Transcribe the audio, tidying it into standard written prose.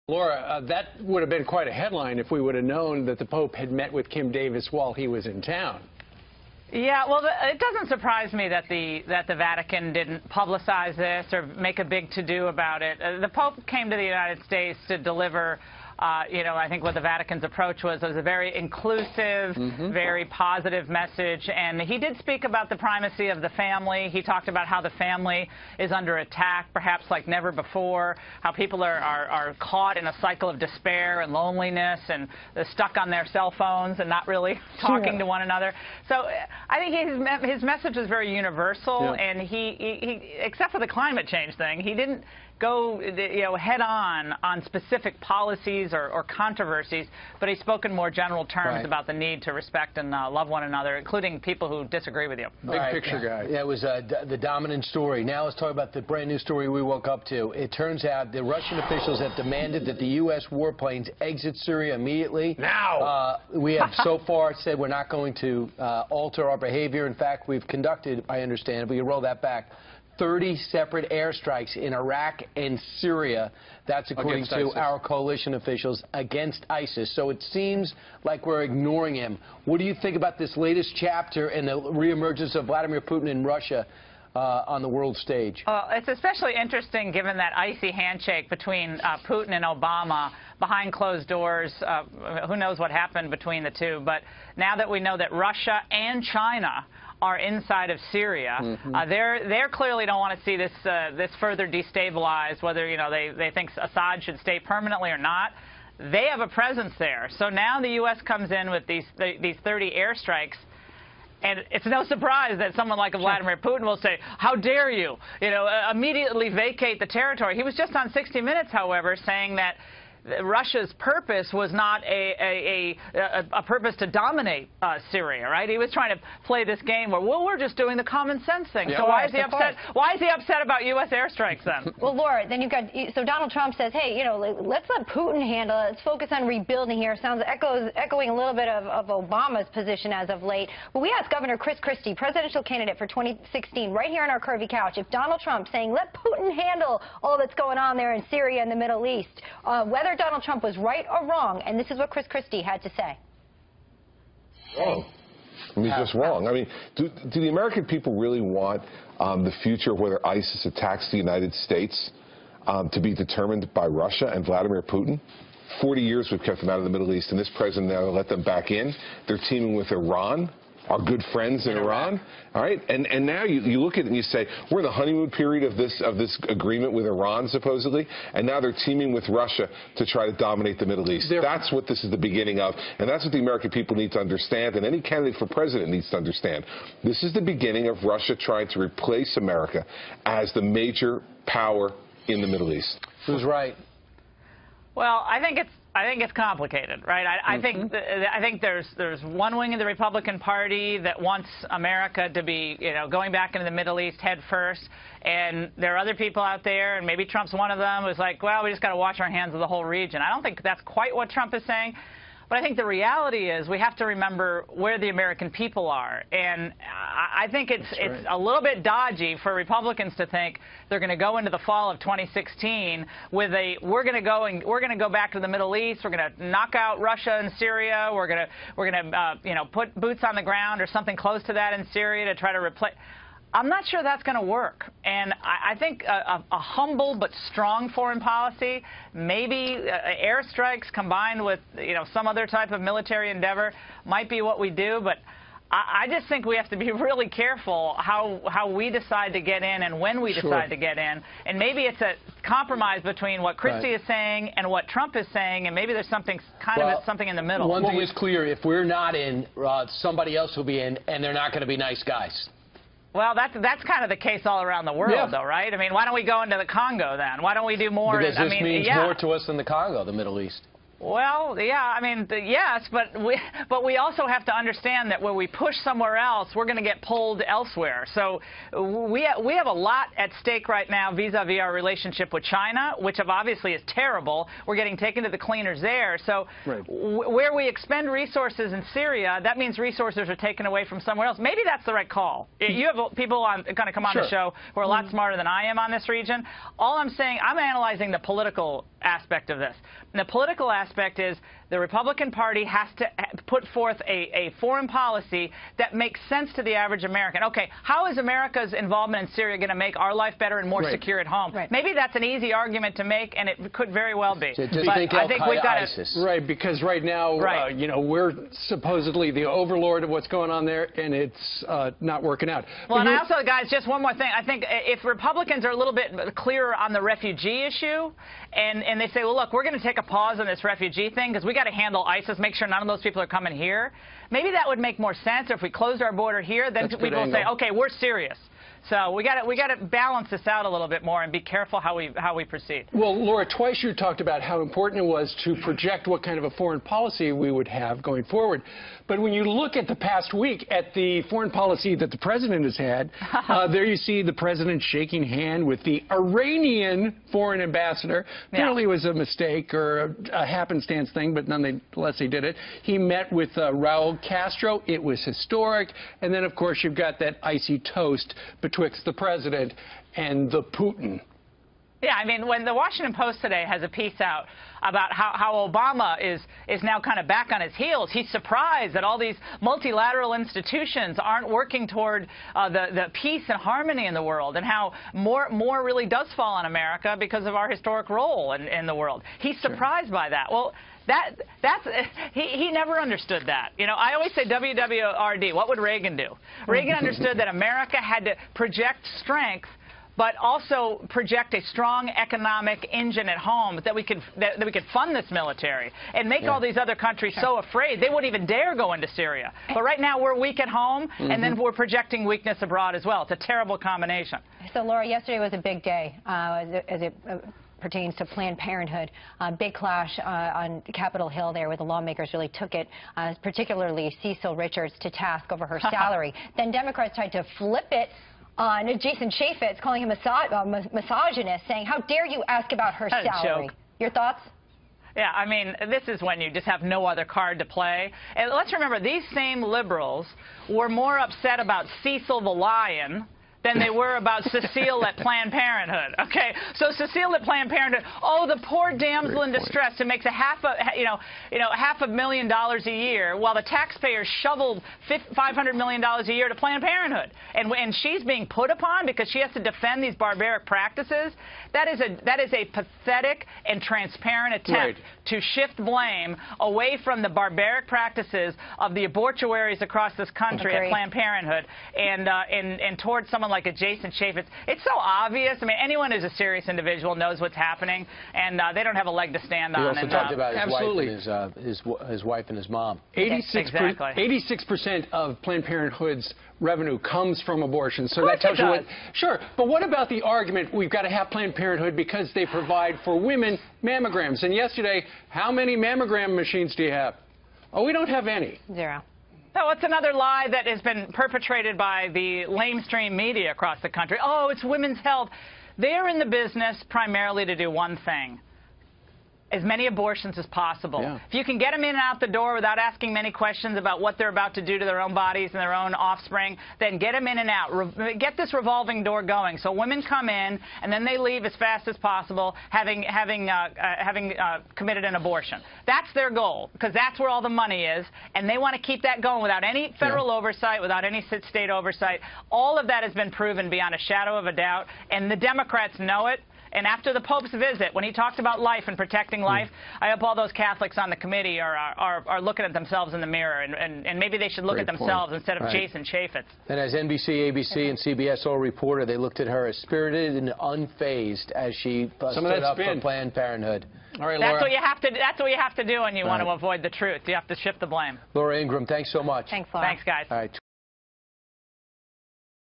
Laura, that would have been quite a headline if we would have known that the Pope had met with Kim Davis while he was in town. Yeah, well, it doesn't surprise me that the Vatican didn't publicize this or make a big to-do about it. The Pope came to the United States to deliver, I think what the Vatican's approach was a very inclusive, very positive message. And he did speak about the primacy of the family. He talked about how the family is under attack, perhaps like never before, how people are caught in a cycle of despair and loneliness and they're stuck on their cell phones and not really talking to one another. So I think his message is very universal, and he, except for the climate change thing, he didn't go head on specific policies or controversies, but he spoke in more general terms about the need to respect and love one another, including people who disagree with you. Big picture guy. Yeah, it was the dominant story. Now let's talk about the brand new story we woke up to. It turns out the Russian officials have demanded that the U.S. warplanes exit Syria immediately. Now! We have so far said we're not going to alter our behavior. In fact, we've conducted, I understand, we can roll that back, 30 separate airstrikes in Iraq and Syria. That's according to our coalition officials, against ISIS. So it seems like we're ignoring him. What do you think about this latest chapter and the reemergence of Vladimir Putin in Russia on the world stage? It's especially interesting given that icy handshake between Putin and Obama behind closed doors. Who knows what happened between the two. But now that we know that Russia and China are inside of Syria, they clearly don't want to see this further destabilized, whether they think Assad should stay permanently or not. They have a presence there. So now the U.S. comes in with these 30 airstrikes. And it's no surprise that someone like Vladimir Putin will say, how dare you, immediately vacate the territory. He was just on 60 Minutes, however, saying that Russia's purpose was not a purpose to dominate Syria, right? He was trying to play this game where, well, we're just doing the common sense thing. So why is he upset? Why is he upset about U.S. airstrikes then? Well, Laura, then you've got, so Donald Trump says, hey, let's let Putin handle it. Let's focus on rebuilding here. Sounds echoing a little bit of Obama's position as of late. But we asked Governor Chris Christie, presidential candidate for 2016, right here on our curvy couch, if Donald Trump saying, let Putin handle all that's going on there in Syria and the Middle East, whether Donald Trump was right or wrong, and this is what Chris Christie had to say. Wrong. I mean, he's just wrong. I mean, do the American people really want the future of whether ISIS attacks the United States to be determined by Russia and Vladimir Putin? 40 years we've kept them out of the Middle East, and this president now let them back in. They're teaming with Iran, our good friends in Iran. All right, and now you look at it and you say, we're in the honeymoon period of this agreement with Iran, supposedly, and now they're teaming with Russia to try to dominate the Middle East. That's what this is the beginning of, and that's what the American people need to understand, and any candidate for president needs to understand. This is the beginning of Russia trying to replace America as the major power in the Middle East. Who's right? Well, I think it's complicated, right? I think there's one wing of the Republican Party that wants America to be, going back into the Middle East head first, and there are other people out there, and maybe Trump's one of them, who's like, well, we just got to wash our hands of the whole region. I don't think that's quite what Trump is saying. But I think the reality is we have to remember where the American people are. And I think it's a little bit dodgy for Republicans to think they're going to go into the fall of 2016 with we're going to go back to the Middle East, we're going to knock out Russia and Syria, we're going to put boots on the ground or something close to that in Syria to try to replace. I'm not sure that's going to work. And I think a humble but strong foreign policy, maybe airstrikes combined with some other type of military endeavor might be what we do. But I just think we have to be really careful how we decide to get in and when we decide to get in. And maybe it's a compromise between what Christie is saying and what Trump is saying, and maybe there's something something in the middle. One thing is clear: if we're not in, somebody else will be in, and they're not going to be nice guys. Well, that's kind of the case all around the world, though, right? I mean, why don't we go into the Congo then? Why don't we do more? Because this means more to us than the Congo, the Middle East. Well, yeah, I mean, yes, but we also have to understand that when we push somewhere else, we're going to get pulled elsewhere. So we have a lot at stake right now vis-a-vis our relationship with China, which obviously is terrible. We're getting taken to the cleaners there. So where we expend resources in Syria, that means resources are taken away from somewhere else. Maybe that's the right call. You have people going to come on the show who are a lot smarter than I am on this region. All I'm saying, I'm analyzing the political aspect of this. And the political aspect is the Republican Party has to put forth a foreign policy that makes sense to the average American. Okay, how is America's involvement in Syria going to make our life better and more secure at home? Right. Maybe that's an easy argument to make, and it could very well be. So but I think we've got to... Right, because right now, you know, we're supposedly the overlord of what's going on there, and it's not working out. Well, and I also, guys, just one more thing. I think if Republicans are a little bit clearer on the refugee issue, and they say, well, look, we're going to take a pause on this refugee thing because we got to handle ISIS, make sure none of those people are coming here. Maybe that would make more sense. Or if we closed our border here, then people will say, okay, we're serious. So we got to balance this out a little bit more and be careful how we proceed. Well, Laura, twice you talked about how important it was to project what kind of a foreign policy we would have going forward. But when you look at the past week at the foreign policy that the president has had, there you see the president shaking hand with the Iranian foreign ambassador. Apparently it was a mistake or a happenstance thing, but nonetheless he did it. He met with Raul Castro. It was historic. And then, of course, you've got that icy toast betwixt the president and the Putin. Yeah, I mean, when the Washington Post today has a piece out about how Obama is now kind of back on his heels, he's surprised that all these multilateral institutions aren't working toward the peace and harmony in the world, and how more really does fall on America because of our historic role in the world. He's surprised by that. Well, he never understood that. You know, I always say WWRD. What would Reagan do? Reagan understood that America had to project strength, but also project a strong economic engine at home that we could fund this military and make all these other countries so afraid they wouldn't even dare go into Syria. But right now we're weak at home, and then we're projecting weakness abroad as well. It's a terrible combination. So, Laura, yesterday was a big day as it pertains to Planned Parenthood. Big clash on Capitol Hill there where the lawmakers really took it, particularly Cecil Richards, to task over her salary. Then Democrats tried to flip it on Jason Chaffetz, calling him a misogynist, saying, how dare you ask about her salary? Your thoughts? Yeah, I mean, this is when you just have no other card to play. And let's remember, these same liberals were more upset about Cecil the Lion than they were about Cecile at Planned Parenthood. Okay, so Cecile at Planned Parenthood, oh, the poor damsel in distress who makes $500,000 a year, while the taxpayers shoveled $500 million a year to Planned Parenthood, and she's being put upon because she has to defend these barbaric practices. That is a pathetic and transparent attempt to shift blame away from the barbaric practices of the abortuaries across this country at Planned Parenthood and towards someone like a Jason Chaffetz. It's so obvious. I mean, anyone who's a serious individual knows what's happening, and they don't have a leg to stand on. He also talked about his wife and his mom. 86% of Planned Parenthood's revenue comes from abortion. So that tells you what. Sure, but what about the argument we've got to have Planned Parenthood because they provide for women mammograms? And yesterday, how many mammogram machines do you have? Oh, we don't have any. Zero. No, it's another lie that has been perpetrated by the lamestream media across the country. Oh, it's women's health. They're in the business primarily to do one thing: as many abortions as possible. Yeah. If you can get them in and out the door without asking many questions about what they're about to do to their own bodies and their own offspring, then get them in and out. Get this revolving door going. So women come in and then they leave as fast as possible, having committed an abortion. That's their goal, because that's where all the money is, and they want to keep that going without any federal oversight, without any state oversight. All of that has been proven beyond a shadow of a doubt, and the Democrats know it. And after the Pope's visit, when he talked about life and protecting life, I hope all those Catholics on the committee are looking at themselves in the mirror, and maybe they should look at themselves instead of Jason Chaffetz. And as NBC, ABC, and CBS all reported, they looked at her as spirited and unfazed as she stood up for Planned Parenthood. All right, Laura. That's what you have to do when you want to avoid the truth. You have to shift the blame. Laura Ingraham, thanks so much. Thanks, Laura. Thanks, guys. All right.